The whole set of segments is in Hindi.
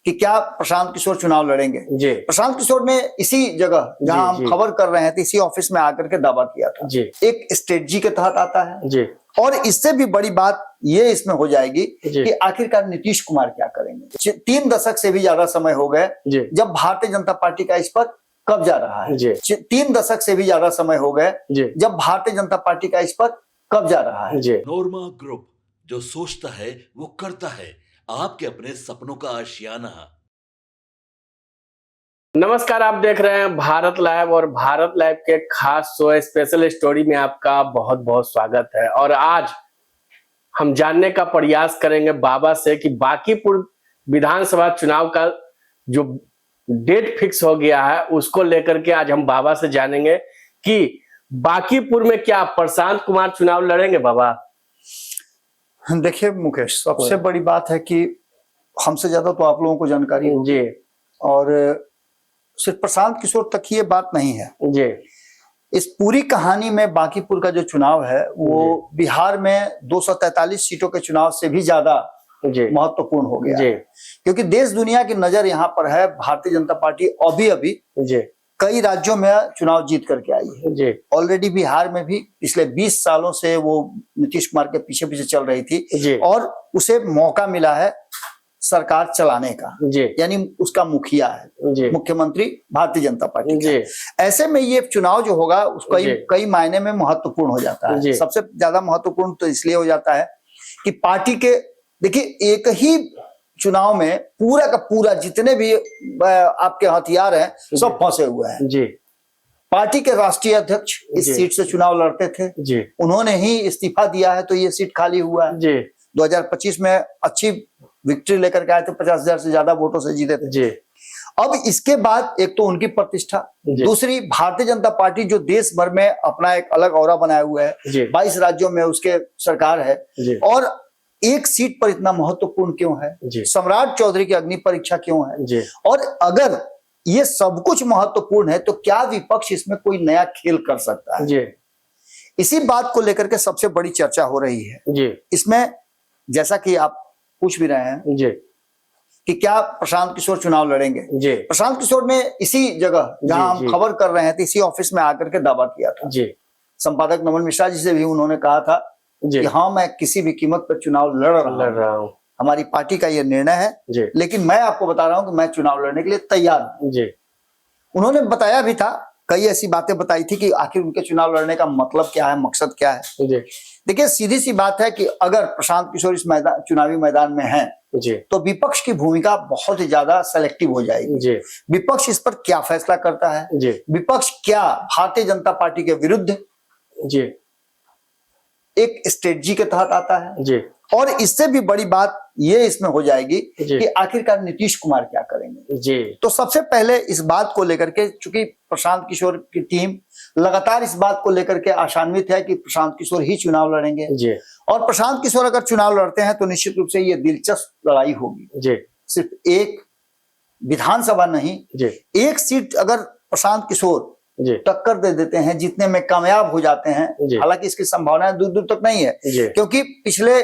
कि क्या प्रशांत किशोर चुनाव लड़ेंगे। जी। प्रशांत किशोर ने इसी जगह जहां हम खबर कर रहे थे, इसी ऑफिस में आकर के दावा किया था। जी। एक स्ट्रेटजी के तहत आता है जी। और इससे भी बड़ी बात ये इसमें हो जाएगी जी। कि आखिरकार नीतीश कुमार क्या करेंगे। 3 दशक से भी ज्यादा समय हो गए जब भारतीय जनता पार्टी का इस पर कब्जा रहा है। 3 दशक से भी ज्यादा समय हो गए जब भारतीय जनता पार्टी का इस पर कब्जा रहा है। नोरमा ग्रुप, जो सोचता है वो करता है, आपके अपने सपनों का आशियाना। नमस्कार, आप देख रहे हैं भारत लाइव और भारत लाइव के खास शो स्पेशल स्टोरी में आपका बहुत बहुत स्वागत है। और आज हम जानने का प्रयास करेंगे बाबा से कि बांकीपुर विधानसभा चुनाव का जो डेट फिक्स हो गया है उसको लेकर के आज हम बाबा से जानेंगे कि बांकीपुर में क्या प्रशांत कुमार चुनाव लड़ेंगे। बाबा देखिए मुकेश, सबसे बड़ी बात है कि हमसे ज्यादा तो आप लोगों को जानकारी जी, और सिर्फ प्रशांत किशोर तक ये बात नहीं है जी। इस पूरी कहानी में बांकीपुर का जो चुनाव है वो बिहार में 243 सीटों के चुनाव से भी ज्यादा महत्वपूर्ण हो गया है, क्योंकि देश दुनिया की नजर यहाँ पर है। भारतीय जनता पार्टी अभी कई राज्यों में चुनाव जीत करके आई है। ऑलरेडी बिहार में भी पिछले 20 सालों से वो नीतीश कुमार के पीछे पीछे चल रही थी और उसे मौका मिला है सरकार चलाने का, यानी उसका मुखिया है, मुख्यमंत्री भारतीय जनता पार्टी का। ऐसे में ये चुनाव जो होगा उसका कई मायने में महत्वपूर्ण हो जाता है। सबसे ज्यादा महत्वपूर्ण तो इसलिए हो जाता है कि पार्टी के, देखिए, एक ही चुनाव में पूरा का पूरा जितने भी आपके हथियार हैं सब फंसे हुए हैं। पार्टी के राष्ट्रीय अध्यक्ष इस सीट से चुनाव लड़ते थे, उन्होंने ही इस्तीफा दिया है तो ये सीट खाली हुआ है। 2025 में अच्छी विक्ट्री लेकर के आए थे, 50,000 से ज्यादा वोटों से जीते थे। अब इसके बाद एक तो उनकी प्रतिष्ठा, दूसरी भारतीय जनता पार्टी जो देश भर में अपना एक अलग औरा बनाए हुए है, 22 राज्यों में उसके सरकार है, और एक सीट पर इतना महत्वपूर्ण क्यों है, सम्राट चौधरी की अग्नि परीक्षा क्यों है, और अगर ये सब कुछ महत्वपूर्ण है तो क्या विपक्ष इसमें कोई नया खेल कर सकता है। इसी बात को लेकर के सबसे बड़ी चर्चा हो रही है। इसमें जैसा कि आप पूछ भी रहे हैं कि क्या प्रशांत किशोर चुनाव लड़ेंगे। प्रशांत किशोर ने इसी जगह जहां हम खबर कर रहे थे, इसी ऑफिस में आकर के दावा किया था। संपादक नमन मिश्रा जी से भी उन्होंने कहा था कि हाँ, मैं किसी भी कीमत पर चुनाव लड़ रहा हूँ, हमारी पार्टी का ये निर्णय है, लेकिन मैं आपको बता रहा हूं कि मैं चुनाव लड़ने के लिए तैयार हूं। उन्होंने बताया भी था, कई ऐसी बातें बताई थी कि आखिर उनके चुनाव लड़ने का मतलब क्या है, मकसद क्या है। देखिए, सीधी सी बात है कि अगर प्रशांत किशोर इस चुनावी मैदान में हैं तो विपक्ष की भूमिका बहुत ही ज्यादा सेलेक्टिव हो जाएगी। विपक्ष इस पर क्या फैसला करता है, विपक्ष क्या भारतीय जनता पार्टी के विरुद्ध एक स्ट्रेटजी के तहत आता है, और इससे भी बड़ी बात ये इसमें हो जाएगी कि आखिरकार नीतीश कुमार क्या करेंगे। तो सबसे पहले इस बात को लेकर के, चूंकि प्रशांत किशोर की टीम लगातार इस बात को लेकर के आशान्वित है कि प्रशांत किशोर ही चुनाव लड़ेंगे, और प्रशांत किशोर अगर चुनाव लड़ते हैं तो निश्चित रूप से ये दिलचस्प लड़ाई होगी। सिर्फ एक विधानसभा नहीं, एक सीट अगर प्रशांत किशोर टक्कर दे देते हैं, जीतने में कामयाब हो जाते हैं, हालांकि इसकी संभावना दूर दूर तक नहीं है, क्योंकि पिछले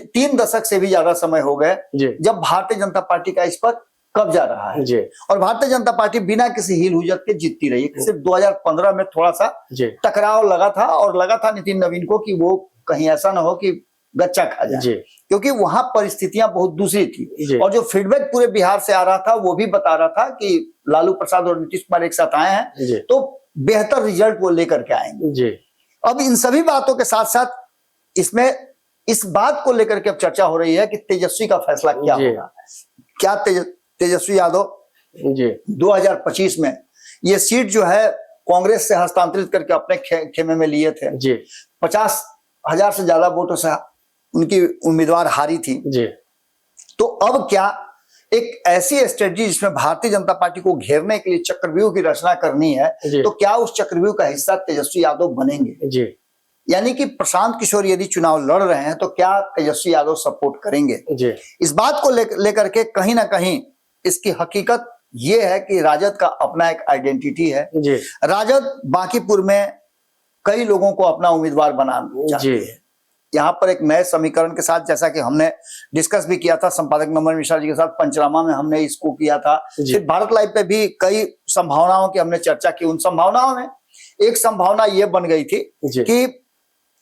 3 दशक से भी ज्यादा समय हो गए जब भारतीय जनता पार्टी का इस पर कब्जा रहा है, और भारतीय जनता पार्टी बिना किसी हील हुज्जत के जीतती रही है। सिर्फ 2015 में थोड़ा सा टकराव लगा था, और लगा था नितिन नवीन को कि वो कहीं ऐसा ना हो कि गच्चा खा जाए, क्योंकि वहां परिस्थितियां बहुत दूसरी थी, और जो फीडबैक पूरे बिहार से आ रहा था वो भी बता रहा था कि लालू प्रसाद और नीतीश कुमार एक साथ आए हैं तो बेहतर रिजल्ट वो लेकर के आएंगे। अब इन सभी बातों के साथ साथ इसमें इस बात को लेकर के अब चर्चा हो रही है कि तेजस्वी का फैसला क्या होगा। क्या तेजस्वी यादव 2025 में ये सीट जो है कांग्रेस से हस्तांतरित करके अपने खेमे में लिए थे, 50,000 से ज्यादा वोटों से उनकी उम्मीदवार हारी थी। तो अब क्या एक ऐसी स्ट्रेटजी जिसमें भारतीय जनता पार्टी को घेरने के लिए चक्रव्यूह की रचना करनी है, तो क्या उस चक्रव्यूह का हिस्सा तेजस्वी यादव बनेंगे। यानी कि प्रशांत किशोर यदि चुनाव लड़ रहे हैं तो क्या तेजस्वी यादव सपोर्ट करेंगे। इस बात को लेकर के कहीं ना कहीं इसकी हकीकत ये है कि राजद का अपना एक आइडेंटिटी है। राजद बांकीपुर में कई लोगों को अपना उम्मीदवार बनाना चाहती है, यहाँ पर एक नए समीकरण के साथ, जैसा कि हमने डिस्कस भी किया था संपादक नमन मिश्रा जी के साथ, पंचनामा में हमने इसको किया था, फिर भारत लाइव पे भी कई संभावनाओं की हमने चर्चा की। उन संभावनाओं में एक संभावना ये बन गई थी कि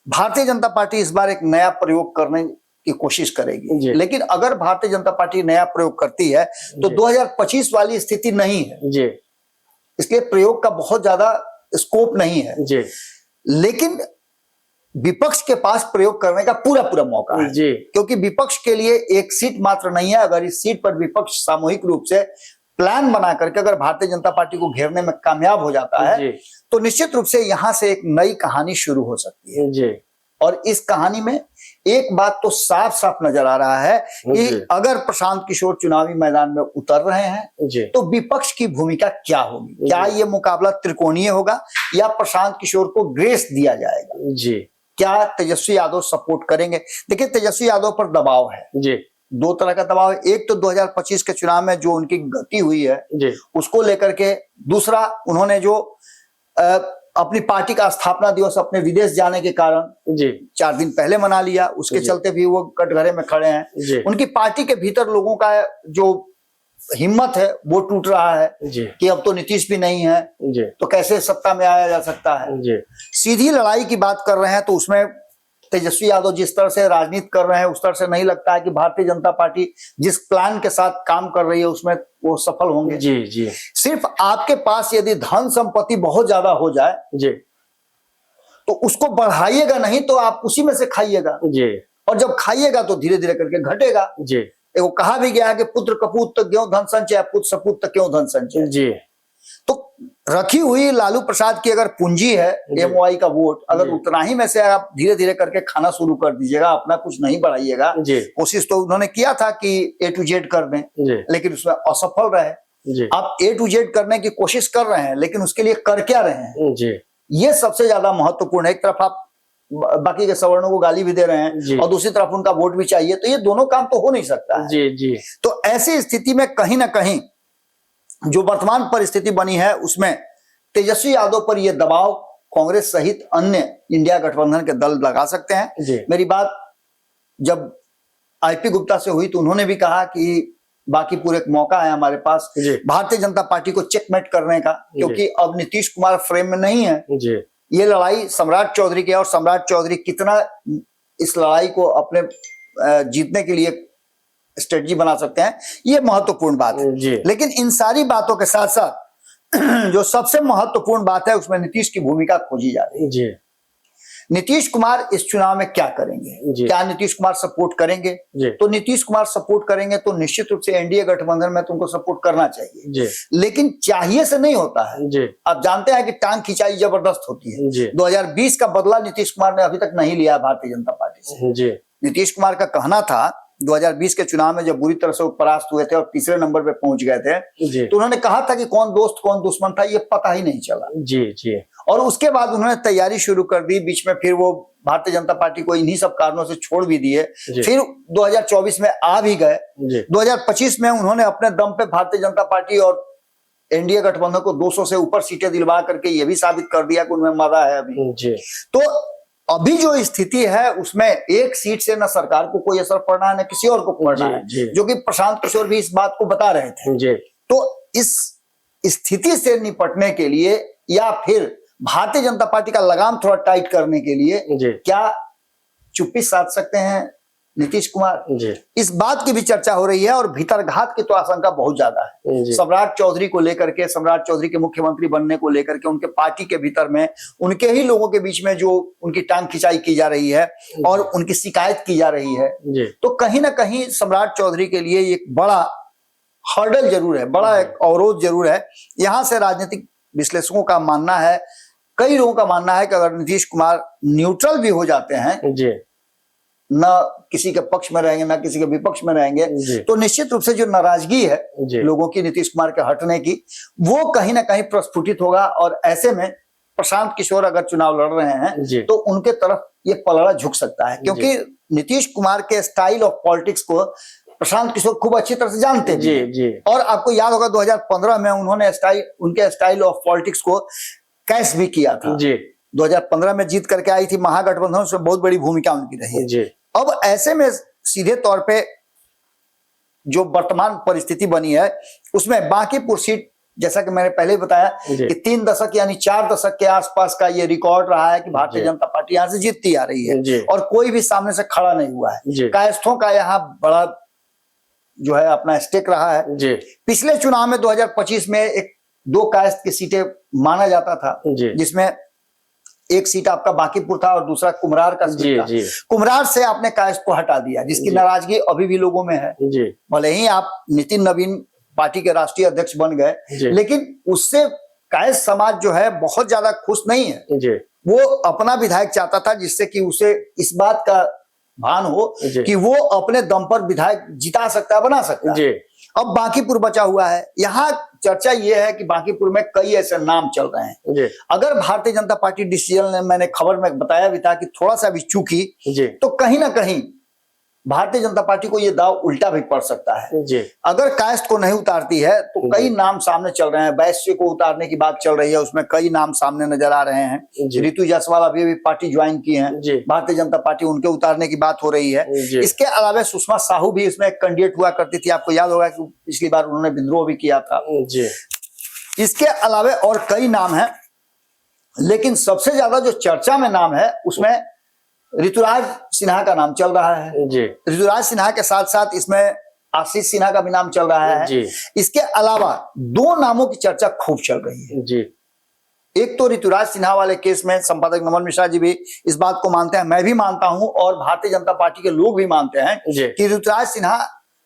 भारतीय जनता पार्टी इस बार एक नया प्रयोग करने की कोशिश करेगी, लेकिन अगर भारतीय जनता पार्टी नया प्रयोग करती है तो 2025 वाली स्थिति नहीं है, इसलिए प्रयोग का बहुत ज्यादा स्कोप नहीं है, लेकिन विपक्ष के पास प्रयोग करने का पूरा पूरा मौका है, क्योंकि विपक्ष के लिए एक सीट मात्र नहीं है। अगर इस सीट पर विपक्ष सामूहिक रूप से प्लान बना करके अगर भारतीय जनता पार्टी को घेरने में कामयाब हो जाता है तो निश्चित रूप से यहां से एक नई कहानी शुरू हो सकती है। और इस कहानी में एक बात तो साफ साफ नजर आ रहा है कि अगर प्रशांत किशोर चुनावी मैदान में उतर रहे हैं तो विपक्ष की भूमिका क्या होगी, क्या ये मुकाबला त्रिकोणीय होगा या प्रशांत किशोर को ग्रेस दिया जाएगा, क्या तेजस्वी यादव सपोर्ट करेंगे। देखिए, तेजस्वी यादव पर दबाव है, दो तरह का दबाव है। एक तो 2025 के चुनाव में जो उनकी गति हुई है उसको लेकर के, दूसरा उन्होंने जो अपनी पार्टी का स्थापना दिवस अपने विदेश जाने के कारण 4 दिन पहले मना लिया, उसके चलते भी वो कटघरे में खड़े हैं। उनकी पार्टी के भीतर लोगों का जो हिम्मत है वो टूट रहा है कि अब तो नीतीश भी नहीं है तो कैसे सत्ता में आया जा सकता है। सीधी लड़ाई की बात कर रहे हैं तो उसमें तेजस्वी यादव जिस तरह से राजनीति कर रहे हैं उस तरह से नहीं लगता है कि भारतीय जनता पार्टी जिस प्लान के साथ काम कर रही है उसमें वो सफल होंगे। सिर्फ आपके पास यदि धन संपत्ति बहुत ज्यादा हो जाए तो उसको बढ़ाइएगा नहीं तो आप उसी में से खाइएगा, और जब खाइएगा तो धीरे धीरे करके घटेगा। वो कहा भी गया है कि पुत्र कपूत तक क्यों धन संचय, पुत्र सपूत तक क्यों धन संचय। तो रखी हुई लालू प्रसाद की अगर पूंजी है एमओआई का वोट, अगर उतना ही में से आप धीरे धीरे करके खाना शुरू कर दीजिएगा, अपना कुछ नहीं बढ़ाइएगा। कोशिश तो उन्होंने किया था कि A to Z कर दें, लेकिन उसमें असफल रहे। आप A to Z करने की कोशिश कर रहे हैं लेकिन उसके लिए कर क्या रहे हैं, ये सबसे ज्यादा महत्वपूर्ण है। एक तरफ आप बाकी के सवर्णों को गाली भी दे रहे हैं और दूसरी तरफ उनका वोट भी चाहिए, तो ये दोनों काम तो हो नहीं सकता है। तो ऐसी स्थिति में कहीं ना कहीं जो वर्तमान परिस्थिति बनी है उसमें तेजस्वी यादव पर यह दबाव कांग्रेस सहित अन्य इंडिया गठबंधन के दल लगा सकते हैं। मेरी बात जब आईपी गुप्ता से हुई तो उन्होंने भी कहा कि बाकी पूरे एक मौका है हमारे पास भारतीय जनता पार्टी को चेकमेट करने का, क्योंकि अब नीतीश कुमार फ्रेम में नहीं है। ये लड़ाई सम्राट चौधरी की है और सम्राट चौधरी कितना इस लड़ाई को अपने जीतने के लिए स्ट्रेटजी बना सकते हैं, ये महत्वपूर्ण बात है। लेकिन इन सारी बातों के साथ साथ जो सबसे महत्वपूर्ण बात है उसमें नीतीश की भूमिका खोजी जा रही है। नीतीश कुमार इस चुनाव में क्या करेंगे, क्या नीतीश कुमार सपोर्ट करेंगे? तो नीतीश कुमार सपोर्ट करेंगे तो निश्चित रूप से एनडीए गठबंधन में तुमको सपोर्ट करना चाहिए, लेकिन चाहिए से नहीं होता है। आप जानते हैं कि टांग खिंचाई जबरदस्त होती है। 2020 का बदला नीतीश कुमार ने अभी तक नहीं लिया भारतीय जनता पार्टी से। नीतीश कुमार का कहना था 2020 के चुनाव में जब बुरी तरह से परास्त हुए थे और तीसरे नंबर पे पहुंच गए थे तो उन्होंने कहा था कि कौन दोस्त कौन दुश्मन था ये पता ही नहीं चला। और उसके बाद उन्होंने तैयारी शुरू कर दी, बीच में फिर वो भारतीय जनता पार्टी को इन्हीं सब कारणों से छोड़ भी दिए, फिर 2024 में आ भी गए। 2025 में उन्होंने अपने दम पे भारतीय जनता पार्टी और एनडीए गठबंधन को 200 से ऊपर सीटें दिलवा करके ये भी साबित कर दिया कि उनमें मजा है अभी। तो अभी जो स्थिति है उसमें एक सीट से न सरकार को कोई असर पड़ना है न किसी और को पड़ना है, जो कि प्रशांत किशोर भी इस बात को बता रहे थे। तो इस स्थिति से निपटने के लिए या फिर भारतीय जनता पार्टी का लगाम थोड़ा टाइट करने के लिए क्या चुप्पी साध सकते हैं नीतीश कुमार? इस बात की भी चर्चा हो रही है और भीतरघात की तो आशंका बहुत ज्यादा है। सम्राट चौधरी को लेकर के, सम्राट चौधरी के मुख्यमंत्री बनने को लेकर के उनके पार्टी के भीतर में उनके ही लोगों के बीच में जो उनकी टांग खिंचाई की जा रही है और उनकी शिकायत की जा रही है, तो कहीं ना कहीं सम्राट चौधरी के लिए एक बड़ा हर्डल जरूर है, बड़ा एक अवरोध जरूर है। यहां से राजनीतिक विश्लेषकों का मानना है, कई लोगों का मानना है कि अगर नीतीश कुमार न्यूट्रल भी हो जाते हैं, न किसी के पक्ष में रहेंगे न किसी के विपक्ष में रहेंगे, तो निश्चित रूप से जो नाराजगी है लोगों की नीतीश कुमार के हटने की, वो कहीं ना कहीं प्रस्फुटित होगा। और ऐसे में प्रशांत किशोर अगर चुनाव लड़ रहे हैं तो उनके तरफ ये पलड़ा झुक सकता है, क्योंकि नीतीश कुमार के स्टाइल ऑफ पॉलिटिक्स को प्रशांत किशोर खूब अच्छी तरह से जानते हैं। और आपको याद होगा 2015 में उन्होंने उनके स्टाइल ऑफ पॉलिटिक्स को कैश भी किया था। 2015 में जीत करके आई थी महागठबंधन, उसमें बहुत बड़ी भूमिका उनकी रही है जी। अब ऐसे में सीधे तौर पे जो वर्तमान परिस्थिति बनी है उसमें बांकीपुर सीट, जैसा कि मैंने पहले बताया कि 3 दशक यानी 4 दशक के आसपास का ये रिकॉर्ड रहा है कि भारतीय जनता पार्टी यहाँ से जीतती आ रही है और कोई भी सामने से खड़ा नहीं हुआ है। कायस्थों का यहाँ बड़ा जो है अपना स्टेक रहा है। पिछले चुनाव में 2025 में 2 कायस्थ की सीटें माना जाता था, जिसमें एक सीट आपका बांकीपुर था और दूसरा कुम्हरार का सीट था। कुम्हरार से आपने कायस्थ को हटा दिया, जिसकी नाराजगी अभी भी लोगों में है। भले ही आप नितिन नवीन पार्टी के राष्ट्रीय अध्यक्ष बन गए, लेकिन उससे कायस्थ समाज जो है बहुत ज्यादा खुश नहीं है। वो अपना विधायक चाहता था, जिससे कि उसे इस बात का भान हो कि वो अपने दम पर विधायक जिता सकता है, बना सकता है। अब बांकीपुर बचा हुआ है। यहाँ चर्चा ये है कि बांकीपुर में कई ऐसे नाम चल रहे हैं। अगर भारतीय जनता पार्टी डिसीजन ने, मैंने खबर में बताया भी था कि थोड़ा सा भी चूकी तो कहीं ना कहीं भारतीय जनता पार्टी को ये दाव उल्टा भी पड़ सकता है। अगर कायस्थ को नहीं उतारती है तो कई नाम सामने चल रहे हैं। वैश्य को उतारने की बात चल रही है, उसमें कई नाम सामने नजर आ रहे हैं। ऋतु जायसवाल अभी पार्टी ज्वाइन की है भारतीय जनता पार्टी, उनके उतारने की बात हो रही है। इसके अलावा सुषमा साहू भी इसमें एक कैंडिडेट हुआ करती थी, आपको याद होगा कि पिछली बार उन्होंने विद्रोह भी किया था। इसके अलावा और कई नाम है, लेकिन सबसे ज्यादा जो चर्चा में नाम है उसमें ऋतुराज सिन्हा का नाम चल रहा है। ऋतुराज सिन्हा के साथ साथ इसमें आशीष सिन्हा का भी नाम चल रहा है। इसके अलावा 2 नामों की चर्चा खूब चल रही है। एक तो ऋतुराज सिन्हा वाले केस में संपादक नमन मिश्रा जी भी इस बात को मानते हैं, मैं भी मानता हूं और भारतीय जनता पार्टी के लोग भी मानते हैं कि ऋतुराज सिन्हा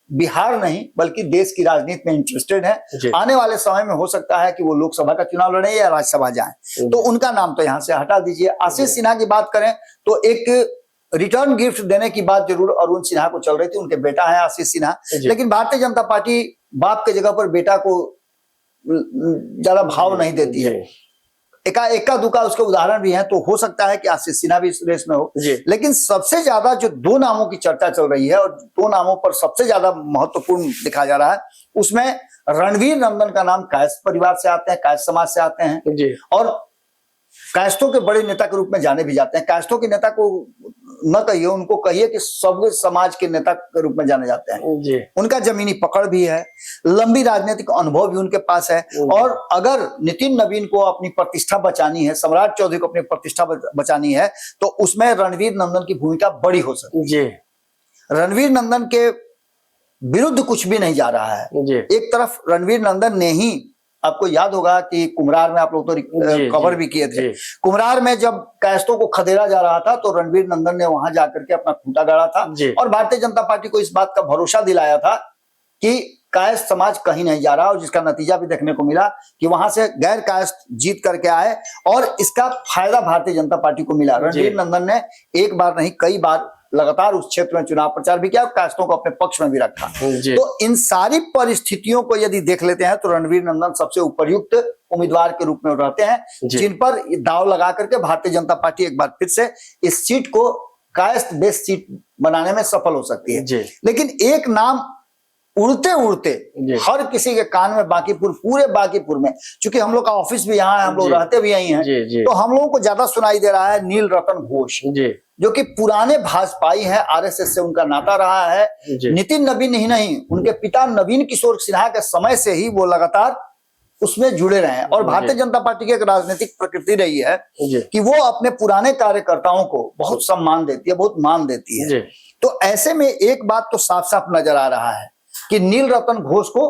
बिहार नहीं बल्कि देश की राजनीति में इंटरेस्टेड है। आने वाले समय में हो सकता है कि वो लोकसभा का चुनाव लड़े या राज्यसभा जाएं, तो उनका नाम तो यहाँ से हटा दीजिए। आशीष सिन्हा की बात करें तो एक रिटर्न गिफ्ट देने की बात जरूर अरुण सिन्हा को चल रही थी, उनके बेटा है आशीष सिन्हा, लेकिन भारतीय जनता पार्टी बाप के जगह पर बेटा को ज्यादा भाव नहीं देती है। एका दुका उसके उदाहरण भी हैं, तो हो सकता है कि आशीष सिन्हा भी इस रेस में हो। लेकिन सबसे ज्यादा जो 2 नामों की चर्चा चल रही है और 2 नामों पर सबसे ज्यादा महत्वपूर्ण दिखा जा रहा है, उसमें रणवीर नंदन का नाम कायस्थ परिवार से आते हैं, कायस्थ समाज से आते हैं और कायस्थों के बड़े नेता के रूप में जाने भी जाते हैं। कायस्थों के नेता को न कहिए, उनको कहिए कि सब समाज के नेता के रूप में जाने जाते हैं। उनका जमीनी पकड़ भी है, लंबी राजनीतिक अनुभव भी उनके पास है। और अगर नितिन नवीन को अपनी प्रतिष्ठा बचानी है, सम्राट चौधरी को अपनी प्रतिष्ठा बचानी है, तो उसमें रणवीर नंदन की भूमिका बड़ी हो सकती है। रणवीर नंदन के विरुद्ध कुछ भी नहीं जा रहा है। एक तरफ रणवीर नंदन ने ही, आपको याद होगा कि कुम्हरार में आप लोग तो कवर भी किए थे, कुम्हरार में जब कायस्थों को खदेड़ा जा रहा था तो रणवीर नंदन ने वहां जाकर के अपना खूंटा गाड़ा था और भारतीय जनता पार्टी को इस बात का भरोसा दिलाया था कि कायस्थ समाज कहीं नहीं जा रहा, और जिसका नतीजा भी देखने को मिला कि वहां से गैर कायस्थ जीत करके आए और इसका फायदा भारतीय जनता पार्टी को मिला। रणवीर नंदन ने एक बार नहीं कई बार लगातार उस क्षेत्र में चुनाव प्रचार भी किया और कायस्थों को अपने पक्ष में भी रखा। तो इन सारी परिस्थितियों को यदि देख लेते हैं तो रणवीर नंदन सबसे उपयुक्त उम्मीदवार के रूप में रहते हैं, जिन पर दाव लगा करके भारतीय जनता पार्टी एक बार फिर से इस सीट को कायस्थ बेस्ड सीट बनाने में सफल हो सकती है। लेकिन एक नाम उड़ते उड़ते हर किसी के कान में बांकीपुर, पूरे बांकीपुर में, चूंकि हम लोग का ऑफिस भी यहाँ है, हम लोग रहते भी यहीं हैं, तो हम लोगों को ज्यादा सुनाई दे रहा है नील रतन घोष, जो कि पुराने भाजपाई हैं, आरएसएस से उनका नाता रहा है। नितिन नवीन ही नहीं, उनके पिता नवीन किशोर सिन्हा के समय से ही वो लगातार उसमें जुड़े रहे हैं। और भारतीय जनता पार्टी की एक राजनीतिक प्रकृति रही है कि वो अपने पुराने कार्यकर्ताओं को बहुत सम्मान देती है, बहुत मान देती है। तो ऐसे में एक बात तो साफ साफ नजर आ रहा है कि नील रतन घोष को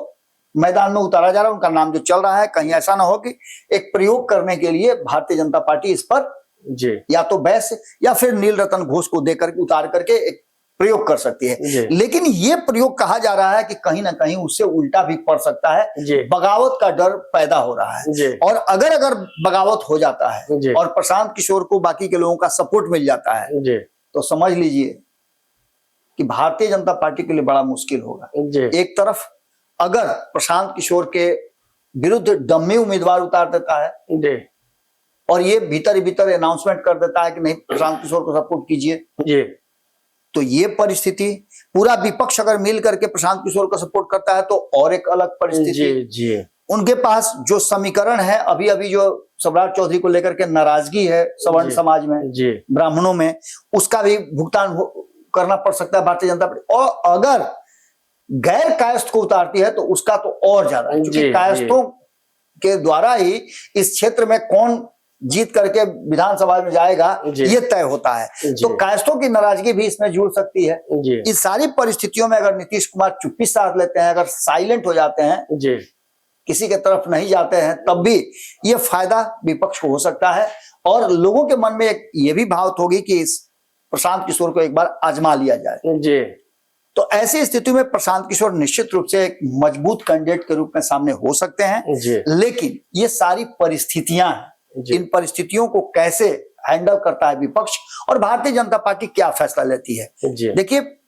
मैदान में उतारा जा रहा है। उनका नाम जो चल रहा है, कहीं ऐसा ना हो कि एक प्रयोग करने के लिए भारतीय जनता पार्टी इस पर या तो बैस या फिर नील रतन घोष को देकर उतार करके एक प्रयोग कर सकती है। लेकिन ये प्रयोग कहा जा रहा है कि कहीं ना कहीं उससे उल्टा भी पड़ सकता है, बगावत का डर पैदा हो रहा है। और अगर बगावत हो जाता है और प्रशांत किशोर को बाकी के लोगों का सपोर्ट मिल जाता है, तो समझ लीजिए कि भारतीय जनता पार्टी के लिए बड़ा मुश्किल होगा। एक तरफ अगर प्रशांत किशोर के विरुद्ध डम्मी उम्मीदवार उतार देता है और ये भीतर ही भीतर अनाउंसमेंट कर देता है कि नहीं प्रशांत किशोर को सपोर्ट कीजिए, तो ये परिस्थिति, पूरा विपक्ष अगर मिल करके प्रशांत किशोर को सपोर्ट करता है तो और एक अलग परिस्थिति। उनके पास जो समीकरण है, अभी अभी जो सम्राट चौधरी को लेकर के नाराजगी है सवर्ण समाज में, ब्राह्मणों में, उसका भी भुगतान करना पड़ सकता है भारतीय जनता पार्टी। और अगर गैर कायस्थ को उतारती है तो उसका तो और ज्यादा, क्योंकि कायस्थों के द्वारा ही इस क्षेत्र में कौन जीत करके विधानसभा में जाएगा ये तय होता है। तो कायस्थों की नाराजगी भी इसमें जुड़ सकती है। इस सारी परिस्थितियों में अगर नीतीश कुमार चुप्पी साध लेते हैं, अगर साइलेंट हो जाते हैं, किसी के तरफ नहीं जाते हैं, तब भी ये फायदा विपक्ष को हो सकता है। और लोगों के मन में एक ये भी भावत होगी कि इस प्रशांत किशोर को एक बार आजमा लिया जाए। तो ऐसी स्थिति में प्रशांत किशोर निश्चित रूप से एक मजबूत कैंडिडेट के रूप में सामने हो सकते हैं। लेकिन ये सारी परिस्थितियां हैं, इन परिस्थितियों को कैसे हैंडल करता है विपक्ष और भारतीय जनता पार्टी क्या फैसला लेती है। देखिए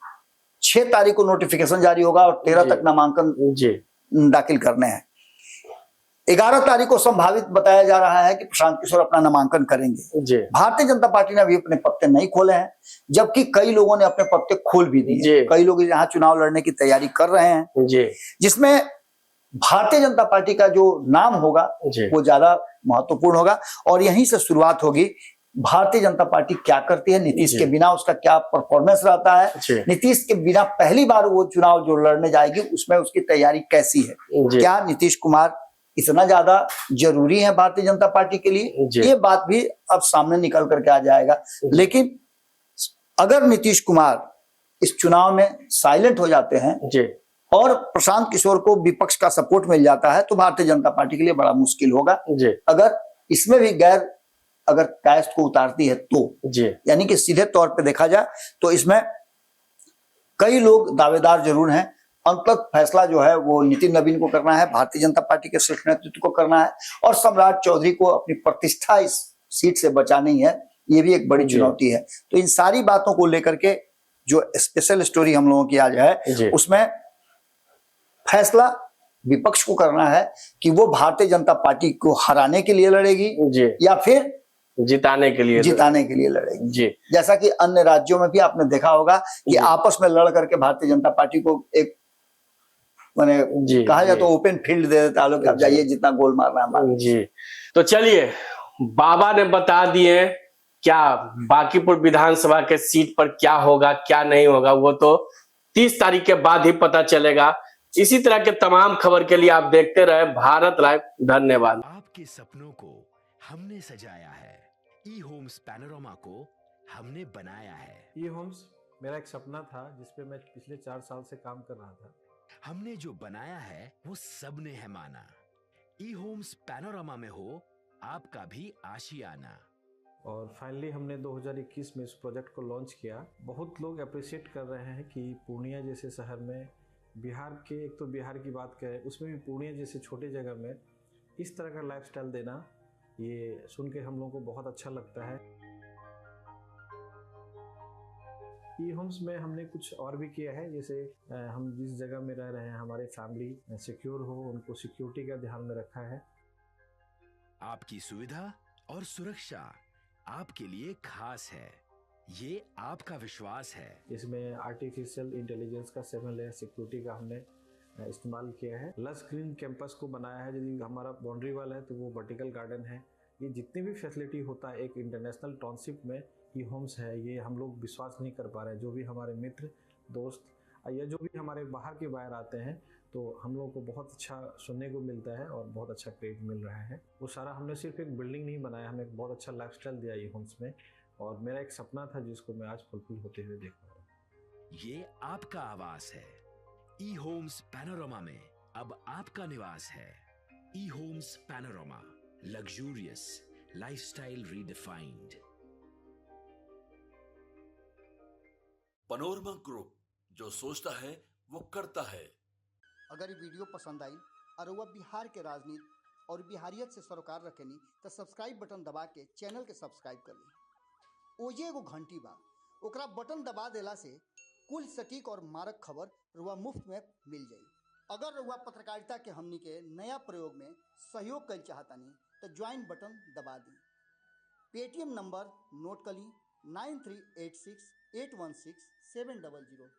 6 तारीख को नोटिफिकेशन जारी होगा और 13 तक नामांकन दाखिल करने हैं। 11 तारीख को संभावित बताया जा रहा है कि प्रशांत किशोर अपना नामांकन करेंगे। भारतीय जनता पार्टी ने अभी अपने पत्ते नहीं खोले हैं, जबकि कई लोगों ने अपने पत्ते खोल भी दिए। कई लोग यहाँ चुनाव लड़ने की तैयारी कर रहे हैं, जिसमें भारतीय जनता पार्टी का जो नाम होगा वो ज्यादा महत्वपूर्ण होगा। और यहीं से शुरुआत होगी, भारतीय जनता पार्टी क्या करती है, नीतीश के बिना उसका क्या परफॉर्मेंस रहता है, नीतीश के बिना पहली बार वो चुनाव जो लड़ने जाएगी उसमें उसकी तैयारी कैसी है, क्या नीतीश कुमार इतना ज्यादा जरूरी है भारतीय जनता पार्टी के लिए, ये बात भी अब सामने निकल करके आ जाएगा। लेकिन अगर नीतीश कुमार इस चुनाव में साइलेंट हो जाते हैं और प्रशांत किशोर को विपक्ष का सपोर्ट मिल जाता है तो भारतीय जनता पार्टी के लिए बड़ा मुश्किल होगा। अगर इसमें भी अगर कायस्थ को उतारती है तो, यानी कि सीधे तौर पे देखा जाए तो इसमें कई लोग दावेदार जरूर हैं। अंततः फैसला जो है वो नितिन नवीन को करना है, भारतीय जनता पार्टी के शीर्ष नेतृत्व को करना है, और सम्राट चौधरी को अपनी प्रतिष्ठा इस सीट से बचानी है। ये भी एक बड़ी चुनौती है। तो इन सारी बातों को लेकर के जो स्पेशल स्टोरी हम लोगों की आज है, उसमें फैसला विपक्ष को करना है कि वो भारतीय जनता पार्टी को हराने के लिए लड़ेगी या फिर जिताने के लिए लड़ेगी। जैसा कि अन्य राज्यों में भी आपने देखा होगा कि आपस में लड़ करके भारतीय जनता पार्टी को एक मैंने कहा जाए तो ओपन फील्ड दे देता है, लोग आप जाइए जितना गोल मारना है। तो चलिए, बाबा ने बता दिए क्या बांकीपुर विधानसभा के सीट पर क्या होगा क्या नहीं होगा, वो तो 30 तारीख के बाद ही पता चलेगा। इसी तरह के तमाम खबर के लिए आप देखते रहे भारत लाइव। धन्यवाद। आपके सपनों को हमने सजाया है, ई होम्स पैनोरमा को हमने बनाया है। ई होम्स मेरा एक सपना था जिसपे मैं पिछले 4 साल से काम कर रहा था। हमने जो बनाया है वो सबने है माना। ई होम्स पैनोरमा में हो आपका भी आशियाना। और फाइनली हमने 2021 में इस प्रोजेक्ट को लॉन्च किया। बहुत लोग अप्रिशिएट कर रहे हैं कि पूर्णिया जैसे शहर में, बिहार के, एक तो बिहार की बात करें उसमें भी पूर्णिया जैसे छोटे जगह में इस तरह का लाइफस्टाइल देना, ये सुन के हम लोगों को बहुत अच्छा लगता है। ई होम्स में हमने कुछ और भी किया है, जैसे हम जिस जगह में रह रहे हैं हमारे फैमिली सिक्योर हो, उनको सिक्योरिटी का ध्यान में रखा है। आपकी सुविधा और सुरक्षा आपके लिए खास है, ये आपका विश्वास है। इसमें आर्टिफिशियल इंटेलिजेंस का 7 लेयर सिक्योरिटी का हमने इस्तेमाल किया है। लस ग्रीन कैंपस को बनाया है। यदि हमारा बाउंड्री वाल है तो वो वर्टिकल गार्डन है। ये जितनी भी फैसिलिटी होता है एक इंटरनेशनल टाउनशिप में ई होम्स है, ये हम लोग विश्वास नहीं कर पा रहे हैं। जो भी हमारे मित्र दोस्त या जो भी हमारे बाहर के बाहर आते हैं तो हम लोगों को बहुत अच्छा सुनने को मिलता है और बहुत अच्छा क्रेडिट मिल रहा है। वो सारा हमने सिर्फ एक बिल्डिंग नहीं बनाया, हमें एक बहुत अच्छा लाइफस्टाइल दिया ई होम्स में, और मेरा एक सपना था जिसको मैं आज फुलफिल होते हुए देख रहा हूँ। ये आपका आवास है। ई होम्स पैनोरमा में अब आपका निवास है। E Homes Panorama, luxurious lifestyle redefined. Panorama Group, जो सोचता है वो करता है। अगर ये वीडियो पसंद आई और वह बिहार के राजनीति और बिहारियत से सरोकार रखेनी तो सब्सक्राइब बटन दबा के चैनल के सब्सक्राइब कर ली। ओजे एगो घंटी बा, ओकरा बटन दबा देला से कुल सटीक और मारक खबर रुआ मुफ्त में मिल जाई। अगर रुआ पत्रकारिता के हमनी के नया प्रयोग में सहयोग कर चाहतानी तो ज्वाइन बटन दबा दी। पेटीएम नंबर नोट कर ली 9386816700।